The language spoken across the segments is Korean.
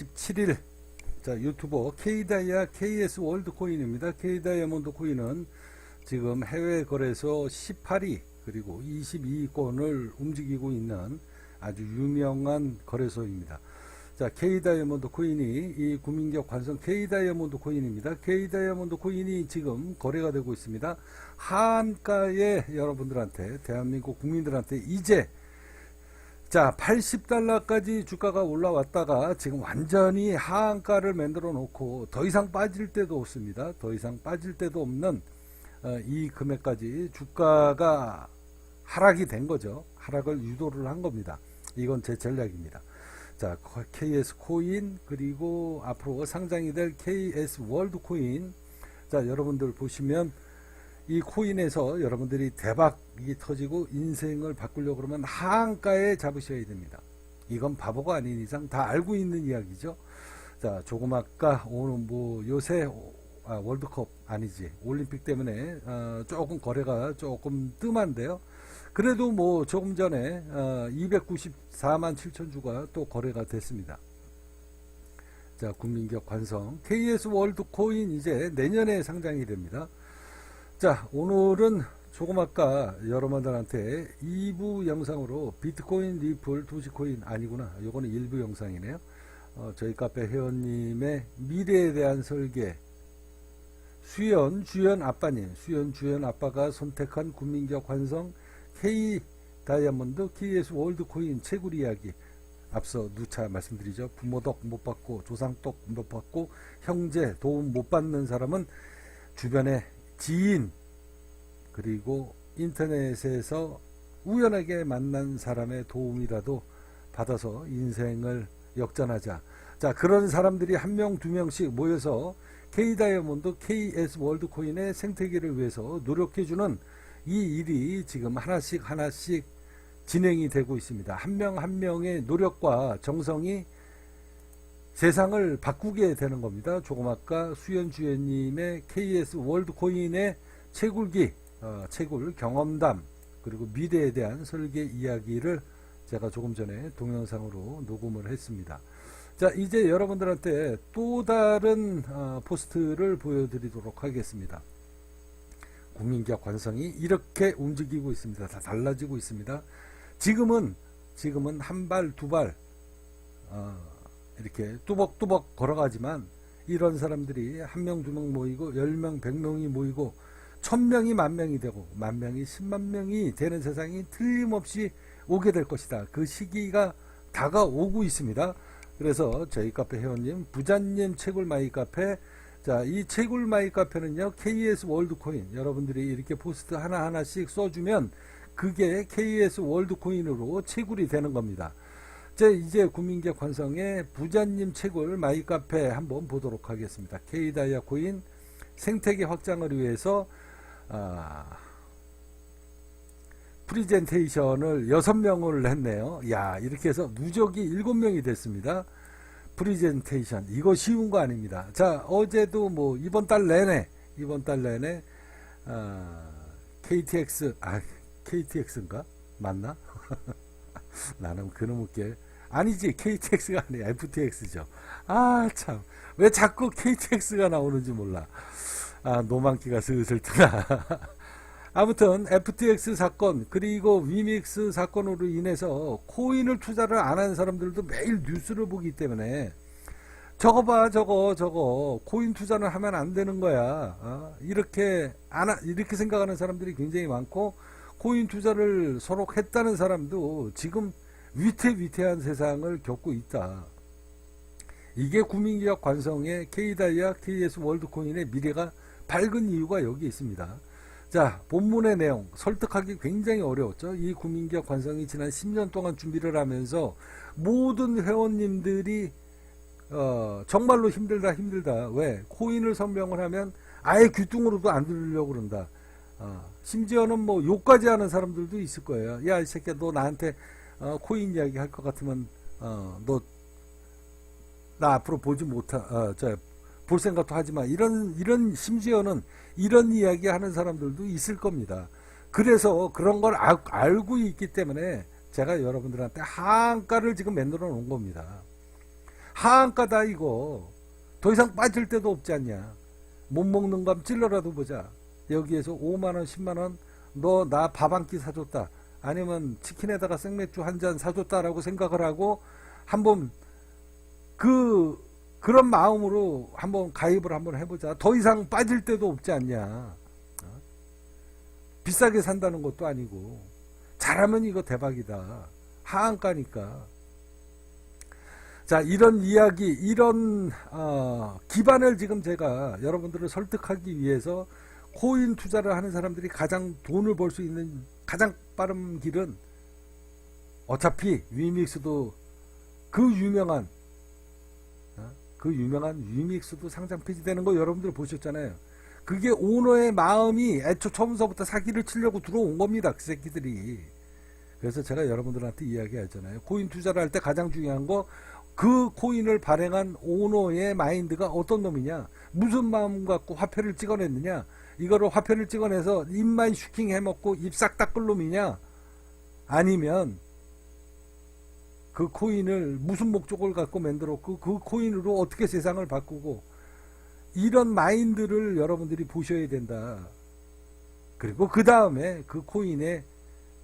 17일 자 유튜버 K다이아 KS 월드코인입니다. K다이아몬드 코인은 지금 해외 거래소 18위 그리고 22위권을 움직이고 있는 아주 유명한 거래소입니다. 자, K다이아몬드 코인이 이 구민격 관성 K다이아몬드 코인입니다. K다이아몬드 코인이 지금 거래가 되고 있습니다. 하한가에 여러분들한테 대한민국 국민들한테 이제 자 80달러까지 주가가 올라왔다가 지금 완전히 하한가를 만들어 놓고 더 이상 빠질 때도 없습니다. 더 이상 빠질 때도 없는 이 금액까지 주가가 하락이 된 거죠. 하락을 유도를 한 겁니다. 이건 제 전략입니다. 자, KS 코인 그리고 앞으로 상장이 될 KS 월드 코인. 자, 여러분들 보시면 이 코인에서 여러분들이 대박이 터지고 인생을 바꾸려고 그러면 하한가에 잡으셔야 됩니다. 이건 바보가 아닌 이상 다 알고 있는 이야기죠. 자, 조금 아까 오늘 뭐 요새 월드컵 아니지 올림픽 때문에 조금 거래가 조금 뜸한데요. 그래도 뭐 조금 전에 294만 7천 주가 또 거래가 됐습니다. 자, 국민기업 관성 KS 월드 코인 이제 내년에 상장이 됩니다. 자, 오늘은 조금 아까 여러분들한테 2부 영상으로 비트코인, 리플, 도시코인 아니구나. 요거는 1부 영상이네요. 저희 카페 회원님의 미래에 대한 설계 수연 주연 아빠가 선택한 국민기업 관성 K 다이아몬드 KS 월드 코인 채굴 이야기 앞서 누차 말씀드리죠. 부모덕 못 받고 조상덕 못 받고 형제 도움 못 받는 사람은 주변에 지인 그리고 인터넷에서 우연하게 만난 사람의 도움이라도 받아서 인생을 역전하자. 자, 그런 사람들이 한 명, 두 명씩 모여서 K다이아몬드 KS 월드코인의 생태계를 위해서 노력해주는 이 일이 지금 하나씩 진행이 되고 있습니다. 한 명 한 명의 노력과 정성이 세상을 바꾸게 되는 겁니다. 조금 아까 수연 주연님의 KS 월드코인의 채굴기, 채굴 경험담 그리고 미래에 대한 설계 이야기를 제가 조금 전에 동영상으로 녹음을 했습니다. 자, 이제 여러분들한테 또 다른 포스트를 보여드리도록 하겠습니다. 국민기업 관성이 이렇게 움직이고 있습니다. 다 달라지고 있습니다. 지금은 한 발, 두 발 이렇게 뚜벅뚜벅 걸어가지만 이런 사람들이 한 명, 두 명 모이고 10명, 100명이 모이고 1000명이 10,000명이 되고 10,000명이 10만 명이 되는 세상이 틀림없이 오게 될 것이다. 그 시기가 다가오고 있습니다. 그래서 저희 카페 회원님 부자님 채굴 마이 카페, 자, 이 채굴 마이 카페는요 KS 월드코인 여러분들이 이렇게 포스트 하나하나씩 써주면 그게 KS 월드코인으로 채굴이 되는 겁니다. 자, 이제 국민기업 관성의 부자님 채굴 마이 카페 한번 보도록 하겠습니다. K다이아 코인 생태계 확장을 위해서 프리젠테이션을 6명을 했네요. 야, 이렇게 해서 누적이 7명이 됐습니다. 프리젠테이션 이거 쉬운 거 아닙니다. 자, 어제도 뭐 이번 달 내내 KTX인가? 맞나? 나는 그놈의 아니지, KTX가 아니야, FTX죠. 아, 참, 왜 자꾸 KTX가 나오는지 몰라. 노만기가 슬슬 드나. 아무튼 FTX 사건 그리고 위믹스 사건으로 인해서 코인을 투자를 안 하는 사람들도 매일 뉴스를 보기 때문에 저거 봐, 저거 코인 투자는 하면 안 되는 거야. 이렇게 생각하는 사람들이 굉장히 많고, 코인 투자를 서로 했다는 사람도 지금 위태위태한 세상을 겪고 있다. 이게 국민기업 관성의 K다이아 KS 월드코인의 미래가 밝은 이유가 여기 있습니다. 자, 본문의 내용 설득하기 굉장히 어려웠죠. 이 국민기업 관성이 지난 10년 동안 준비를 하면서 모든 회원님들이 정말로 힘들다. 왜? 코인을 설명을 하면 아예 귀뚱으로도 안 들으려고 그런다. 심지어는 뭐 욕까지 하는 사람들도 있을 거예요. 야, 이 새끼야, 너 나한테 코인 이야기 할 것 같으면 너 나 앞으로 보지 볼 생각도 하지마. 이런 심지어는 이런 이야기 하는 사람들도 있을 겁니다. 그래서 그런 걸 알고 있기 때문에 제가 여러분들한테 하한가를 지금 만들어 놓은 겁니다. 하한가다 이거. 더 이상 빠질 데도 없지 않냐. 못 먹는 감 찔러라도 보자. 여기에서 5만원 10만원 너 나 밥 한 끼 사줬다, 아니면 치킨에다가 생맥주 한 잔 사줬다라고 생각을 하고 한번 그런 마음으로 한번 가입을 한번 해보자. 더 이상 빠질 데도 없지 않냐. 비싸게 산다는 것도 아니고 잘하면 이거 대박이다. 하한가니까. 자, 이런 이야기, 이런 기반을 지금 제가 여러분들을 설득하기 위해서, 코인 투자를 하는 사람들이 가장 돈을 벌 수 있는 가장 빠른 길은 어차피 위믹스도 그 유명한 위믹스도 상장 폐지되는 거 여러분들 보셨잖아요. 그게 오너의 마음이 애초 처음서부터 사기를 치려고 들어온 겁니다. 그 새끼들이. 그래서 제가 여러분들한테 이야기하잖아요. 코인 투자를 할 때 가장 중요한 거, 그 코인을 발행한 오너의 마인드가 어떤 놈이냐, 무슨 마음 갖고 화폐를 찍어냈느냐, 이거를 화폐를 찍어내서 입만 슈킹 해먹고 입 싹 닦을 놈이냐, 아니면 그 코인을 무슨 목적을 갖고 만들었고 그 코인으로 어떻게 세상을 바꾸고, 이런 마인드를 여러분들이 보셔야 된다. 그리고 그 다음에 그 코인의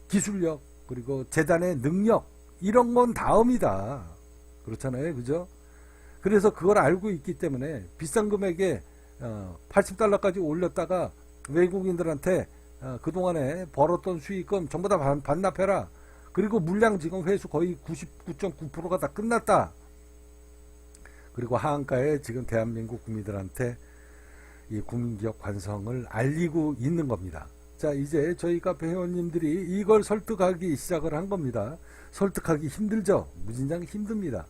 기술력, 그리고 재단의 능력, 이런 건 다음이다. 그렇잖아요. 그죠? 그래서 그걸 알고 있기 때문에 비싼 금액에 $80까지 올렸다가 외국인들한테 그동안에 벌었던 수익금 전부 다 반납해라. 그리고 물량 지금 회수 거의 99.9%가 다 끝났다. 그리고 하한가에 지금 대한민국 국민들한테 이 국민기업 관성을 알리고 있는 겁니다. 자, 이제 저희 카페 회원님들이 이걸 설득하기 시작을 한 겁니다. 설득하기 힘들죠? 무진장 힘듭니다.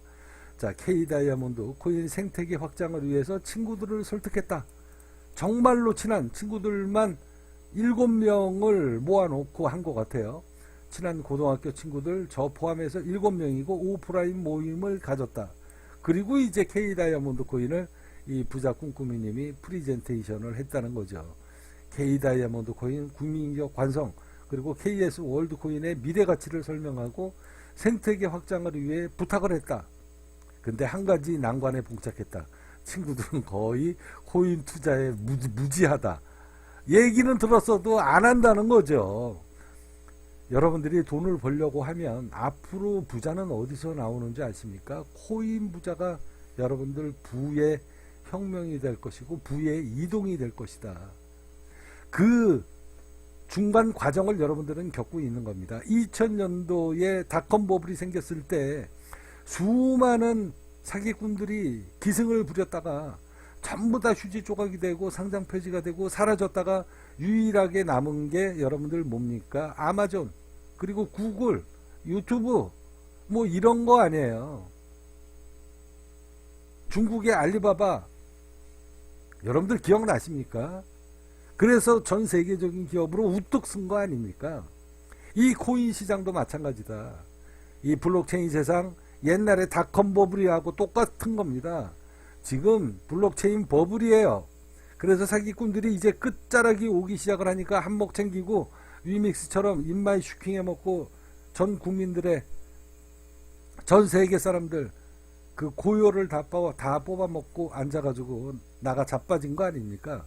자, K다이아몬드 코인 생태계 확장을 위해서 친구들을 설득했다. 정말로 친한 친구들만 7명을 모아놓고 한 것 같아요. 친한 고등학교 친구들 저 포함해서 7명이고 오프라인 모임을 가졌다. 그리고 이제 K다이아몬드 코인을 이 부자 꿈꾸미님이 프리젠테이션을 했다는 거죠. K다이아몬드 코인 국민기업 관성, 그리고 KS 월드 코인의 미래 가치를 설명하고 생태계 확장을 위해 부탁을 했다. 근데 한 가지 난관에 봉착했다. 친구들은 거의 코인 투자에 무지하다. 얘기는 들었어도 안 한다는 거죠. 여러분들이 돈을 벌려고 하면 앞으로 부자는 어디서 나오는지 아십니까? 코인 부자가 여러분들 부의 혁명이 될 것이고 부의 이동이 될 것이다. 그 중간 과정을 여러분들은 겪고 있는 겁니다. 2000년도에 닷컴 버블이 생겼을 때 수많은 사기꾼들이 기승을 부렸다가 전부 다 휴지 조각이 되고 상장 폐지가 되고 사라졌다가 유일하게 남은 게 여러분들 뭡니까? 아마존, 그리고 구글, 유튜브, 뭐 이런 거 아니에요. 중국의 알리바바, 여러분들 기억나십니까? 그래서 전 세계적인 기업으로 우뚝 쓴 거 아닙니까? 이 코인 시장도 마찬가지다. 이 블록체인 세상, 옛날에 닷컴 버블이하고 똑같은 겁니다. 지금 블록체인 버블이에요. 그래서 사기꾼들이 이제 끝자락이 오기 시작을 하니까 한몫 챙기고 위믹스처럼 입만 슈킹해 먹고 전 국민들의, 전 세계 사람들 그 고요를 다 뽑아 먹고 앉아가지고 나가 자빠진 거 아닙니까?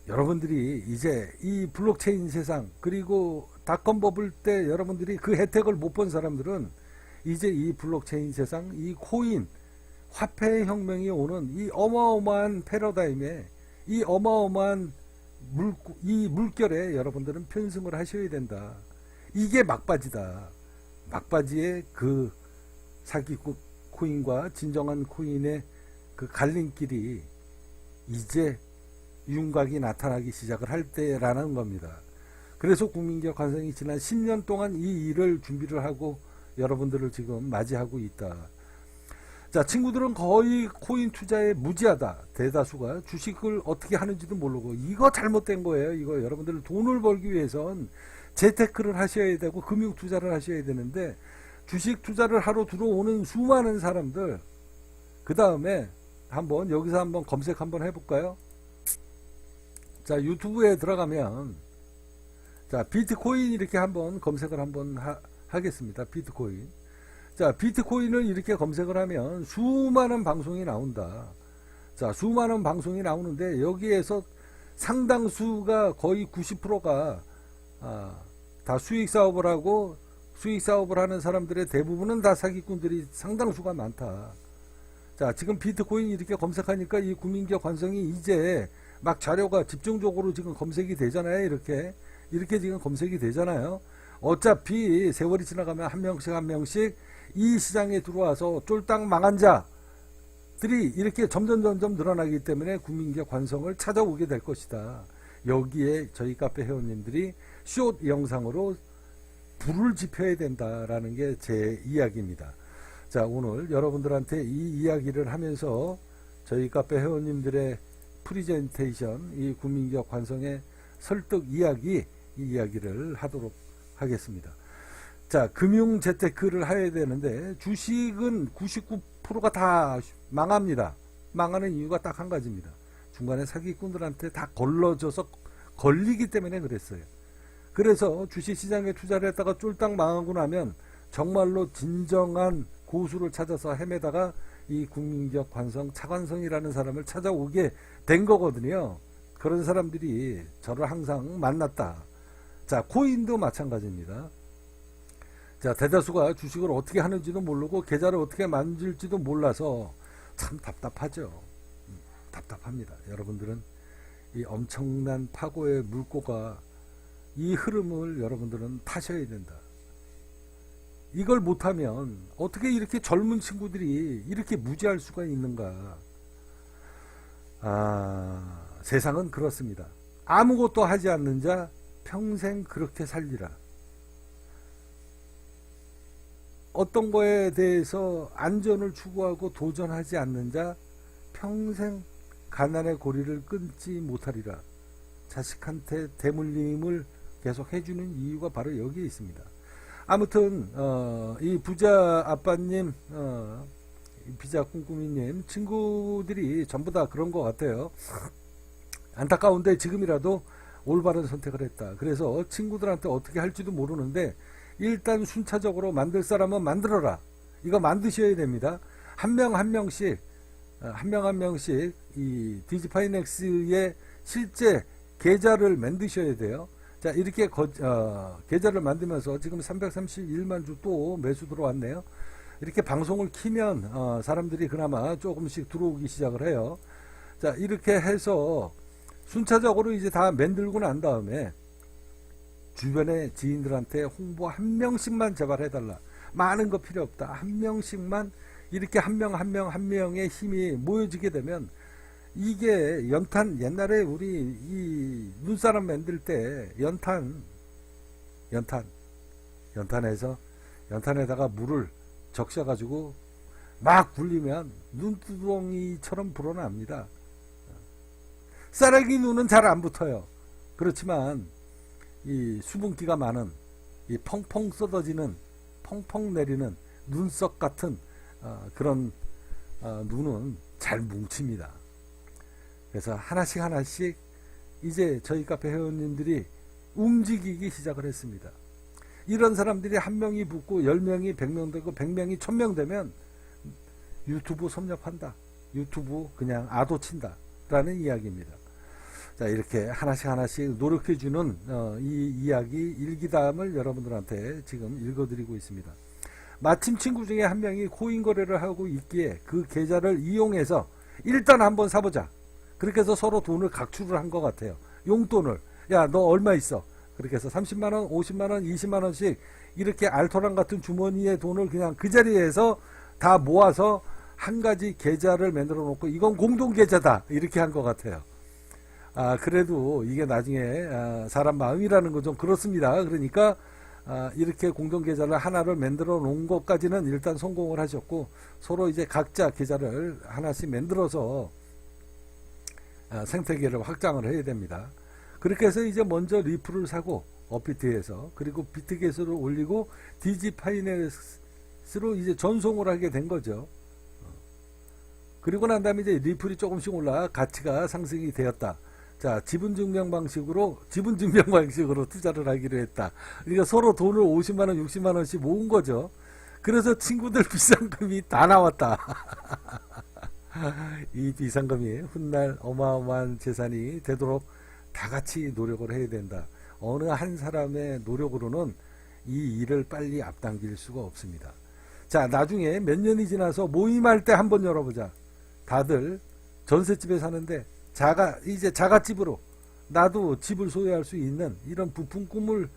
여러분들이 이제 이 블록체인 세상, 그리고 닷컴 버블 때 여러분들이 그 혜택을 못 본 사람들은 이제 이 블록체인 세상, 이 코인 화폐 혁명이 오는 이 어마어마한 패러다임에, 이 어마어마한 이 물결에 여러분들은 편승을 하셔야 된다. 이게 막바지다. 막바지의 그 사기 코인과 진정한 코인의 그 갈림길이 이제 윤곽이 나타나기 시작을 할 때라는 겁니다. 그래서 국민기업 관성이 지난 10년 동안 이 일을 준비를 하고 여러분들을 지금 맞이하고 있다. 자, 친구들은 거의 코인 투자에 무지하다. 대다수가 주식을 어떻게 하는지도 모르고, 이거 잘못된 거예요. 이거 여러분들 돈을 벌기 위해선 재테크를 하셔야 되고 금융 투자를 하셔야 되는데, 주식 투자를 하러 들어오는 수많은 사람들, 그 다음에 한번 여기서 한번 검색 한번 해볼까요? 자, 유튜브에 들어가면, 자, 비트코인 이렇게 한번 검색을 한번 하겠습니다. 비트코인. 자, 비트코인을 이렇게 검색을 하면 수많은 방송이 나온다. 자, 수많은 방송이 나오는데 여기에서 상당수가 거의 90%가 다 수익 사업을 하고 수익 사업을 하는 사람들의 대부분은 다 사기꾼들이 상당수가 많다. 자, 지금 비트코인 이렇게 검색하니까 이 국민기업 관성이 이제 막 자료가 집중적으로 지금 검색이 되잖아요. 이렇게 지금 검색이 되잖아요. 어차피 세월이 지나가면 한 명씩 이 시장에 들어와서 쫄딱 망한 자들이 이렇게 점점 늘어나기 때문에 국민기업 관성을 찾아오게 될 것이다. 여기에 저희 카페 회원님들이 숏 영상으로 불을 지펴야 된다라는 게 제 이야기입니다. 자, 오늘 여러분들한테 이 이야기를 하면서 저희 카페 회원님들의 프리젠테이션, 이 국민기업 관성의 설득 이 이야기를 하도록 하겠습니다. 자, 금융 재테크를 해야 되는데 주식은 99%가 다 망합니다. 망하는 이유가 딱 한 가지입니다. 중간에 사기꾼들한테 다 걸리기 때문에 그랬어요. 그래서 주식시장에 투자를 했다가 쫄딱 망하고 나면 정말로 진정한 고수를 찾아서 헤매다가 이 국민기업 관성, 차관성이라는 사람을 찾아오게 된 거거든요. 그런 사람들이 저를 항상 만났다. 자, 코인도 마찬가지입니다. 자, 대다수가 주식을 어떻게 하는지도 모르고 계좌를 어떻게 만질지도 몰라서 참 답답하죠. 답답합니다. 여러분들은 이 엄청난 파고의 물꼬가 이 흐름을 여러분들은 타셔야 된다. 이걸 못하면 어떻게 이렇게 젊은 친구들이 이렇게 무지할 수가 있는가. 세상은 그렇습니다. 아무것도 하지 않는 자 평생 그렇게 살리라. 어떤 거에 대해서 안전을 추구하고 도전하지 않는 자 평생 가난의 고리를 끊지 못하리라. 자식한테 대물림을 계속 해주는 이유가 바로 여기에 있습니다. 아무튼 이 부자 아빠님, 비자 꿈꾸미님 친구들이 전부 다 그런 것 같아요. 안타까운데 지금이라도 올바른 선택을 했다. 그래서 친구들한테 어떻게 할지도 모르는데 일단 순차적으로 만들 사람은 만들어라. 이거 만드셔야 됩니다. 한 명 한 명씩 이 디지파이넥스의 실제 계좌를 만드셔야 돼요. 자, 이렇게 계좌를 만들면서 지금 331만 주 또 매수 들어왔네요. 이렇게 방송을 키면 사람들이 그나마 조금씩 들어오기 시작을 해요. 자, 이렇게 해서 순차적으로 이제 다 만들고 난 다음에 주변의 지인들한테 홍보 한 명씩만 제발 해달라. 많은 거 필요 없다. 한 명씩만 이렇게 한 명의 힘이 모여지게 되면 이게 연탄, 옛날에 우리 이 눈사람 만들 때 연탄에다가 물을 적셔가지고 막 굴리면 눈두덩이처럼 불어납니다. 쌀아기 눈은 잘 안 붙어요. 그렇지만 이 수분기가 많은 이 펑펑 쏟아지는 펑펑 내리는 눈썹 같은 그런 눈은 잘 뭉칩니다. 그래서 하나씩 이제 저희 카페 회원님들이 움직이기 시작을 했습니다. 이런 사람들이 한 명이 붙고 10명이 100명 되고 100명이 1000명 되면 유튜브 섭렵한다. 유튜브 그냥 아도 친다. 라는 이야기입니다. 자, 이렇게 하나씩 노력해주는 이 이야기 일기담을 여러분들한테 지금 읽어드리고 있습니다. 마침 친구 중에 한 명이 코인 거래를 하고 있기에 그 계좌를 이용해서 일단 한번 사보자. 그렇게 해서 서로 돈을 각출을 한 것 같아요. 용돈을. 야, 너 얼마 있어? 그렇게 해서 30만원, 50만원, 20만원씩 이렇게 알토란 같은 주머니에 돈을 그냥 그 자리에서 다 모아서 한 가지 계좌를 만들어 놓고 이건 공동 계좌다. 이렇게 한 것 같아요. 그래도 이게 나중에 사람 마음이라는 건 좀 그렇습니다. 그러니까 이렇게 공동 계좌를 하나를 만들어 놓은 것까지는 일단 성공을 하셨고 서로 이제 각자 계좌를 하나씩 만들어서 생태계를 확장을 해야 됩니다. 그렇게 해서 이제 먼저 리플을 사고 업비트에서 그리고 비트겟으로 올리고 디지파이넥스로 이제 전송을 하게 된 거죠. 그리고 난 다음에 이제 리플이 조금씩 올라 가치가 상승이 되었다. 자, 지분증명 방식으로 투자를 하기로 했다. 그러니까 서로 돈을 50만원, 60만원씩 모은 거죠. 그래서 친구들 비상금이 다 나왔다. 이 비상금이 훗날 어마어마한 재산이 되도록 다 같이 노력을 해야 된다. 어느 한 사람의 노력으로는 이 일을 빨리 앞당길 수가 없습니다. 자, 나중에 몇 년이 지나서 모임할 때 한번 열어보자. 다들 전셋집에 사는데 이제 자가집으로 나도 집을 소유할 수 있는 이런 부푼 꿈을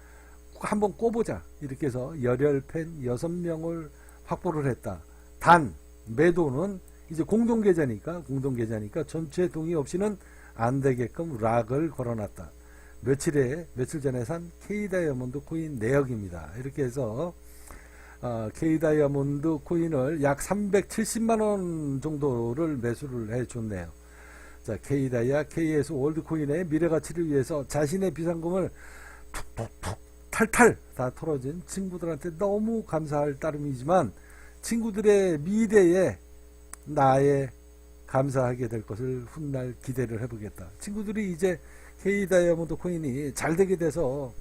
한번 꿔보자. 이렇게 해서 열혈팬 6명을 확보를 했다. 단 매도는 이제 공동계좌니까 전체 동의 없이는 안 되게끔 락을 걸어놨다. 며칠 전에 산 K다이아몬드 코인 내역입니다. 이렇게 해서 K다이아몬드 코인을 약 370만원 정도를 매수를 해줬네요. 자, K다이아 KS 월드 코인의 미래가치를 위해서 자신의 비상금을 툭툭툭 탈탈 다 털어진 친구들한테 너무 감사할 따름이지만 친구들의 미래에 나의 감사하게 될 것을 훗날 기대를 해보겠다. 친구들이 이제 K다이아몬드 코인이 잘 되게 돼서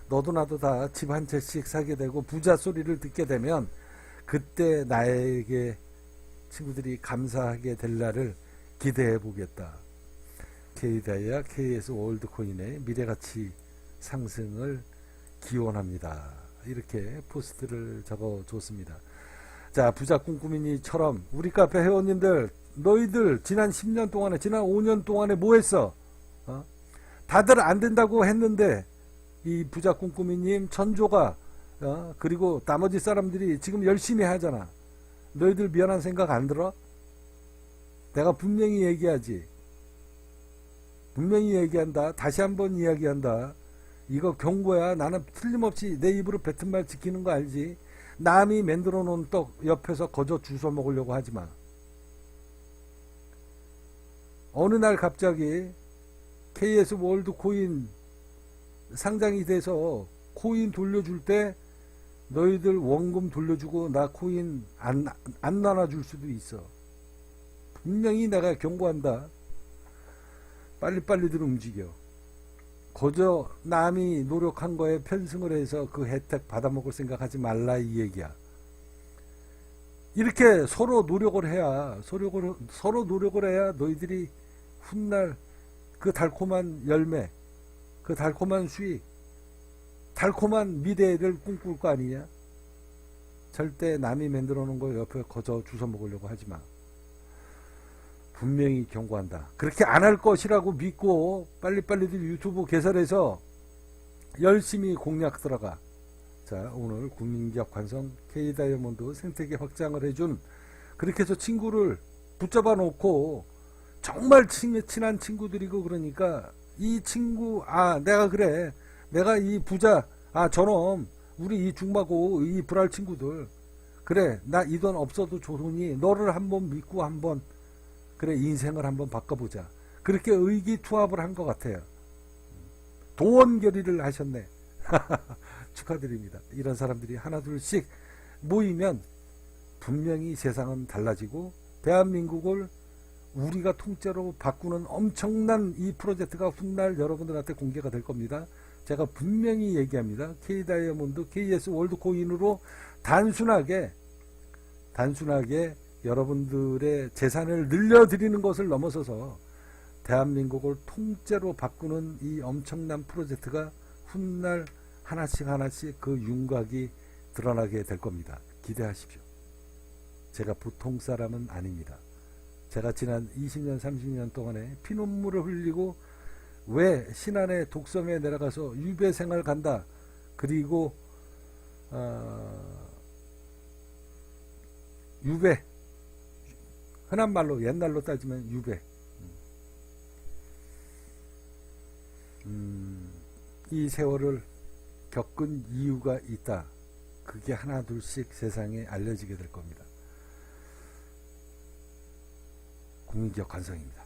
너도 나도 다 집 한 채씩 사게 되고 부자 소리를 듣게 되면 그때 나에게 친구들이 감사하게 될 날을 기대해 보겠다. K다이아 KS 월드 코인의 미래가치 상승을 기원합니다. 이렇게 포스트를 적어 줬습니다. 자, 부자 꿈꾸미니처럼 우리 카페 회원님들, 너희들 지난 10년 동안에, 지난 5년 동안에 뭐 했어? 다들 안 된다고 했는데 이 부자 꿈꾸미님, 천조가 그리고 나머지 사람들이 지금 열심히 하잖아. 너희들 미안한 생각 안 들어? 내가 분명히 얘기하지. 분명히 얘기한다. 다시 한번 이야기한다. 이거 경고야. 나는 틀림없이 내 입으로 뱉은 말 지키는 거 알지? 남이 만들어 놓은 떡 옆에서 거저 주워 먹으려고 하지 마. 어느 날 갑자기 KS 월드 코인 상장이 돼서 코인 돌려줄 때 너희들 원금 돌려주고 나 코인 안 나눠줄 수도 있어. 분명히 내가 경고한다. 빨리빨리들 움직여. 거저 남이 노력한 거에 편승을 해서 그 혜택 받아먹을 생각하지 말라 이 얘기야. 이렇게 서로 노력을 해야 너희들이 훗날 그 달콤한 열매, 그 달콤한 수익, 달콤한 미래를 꿈꿀 거 아니냐? 절대 남이 만들어 놓은 거 옆에 거저 주워 먹으려고 하지 마. 분명히 경고한다. 그렇게 안 할 것이라고 믿고 빨리빨리들 유튜브 개설해서 열심히 공략 들어가. 자, 오늘 국민기업 관성 K다이아몬드 생태계 확장을 해준, 그렇게 해서 친구를 붙잡아 놓고 정말 친한 친구들이고, 그러니까 이 친구, 내가 그래, 내가 이 부자, 저놈, 우리 이 중마고 이 불알 친구들, 그래, 나 이 돈 없어도 좋으니 너를 한번 믿고 한번, 그래, 인생을 한번 바꿔보자. 그렇게 의기투합을 한 것 같아요. 도원결의를 하셨네. 축하드립니다. 이런 사람들이 하나둘씩 모이면 분명히 세상은 달라지고 대한민국을 우리가 통째로 바꾸는 엄청난 이 프로젝트가 훗날 여러분들한테 공개가 될 겁니다. 제가 분명히 얘기합니다. K다이아몬드 KS 월드 코인으로 단순하게 여러분들의 재산을 늘려드리는 것을 넘어서서 대한민국을 통째로 바꾸는 이 엄청난 프로젝트가 훗날 하나씩 그 윤곽이 드러나게 될 겁니다. 기대하십시오. 제가 보통 사람은 아닙니다. 제가 지난 20년 30년 동안에 피눈물을 흘리고 왜 신안의 독섬에 내려가서 유배 생활 간다, 그리고 유배, 흔한 말로 옛날로 따지면 유배, 이 세월을 겪은 이유가 있다. 그게 하나 둘씩 세상에 알려지게 될 겁니다. 국민기업 관성입니다.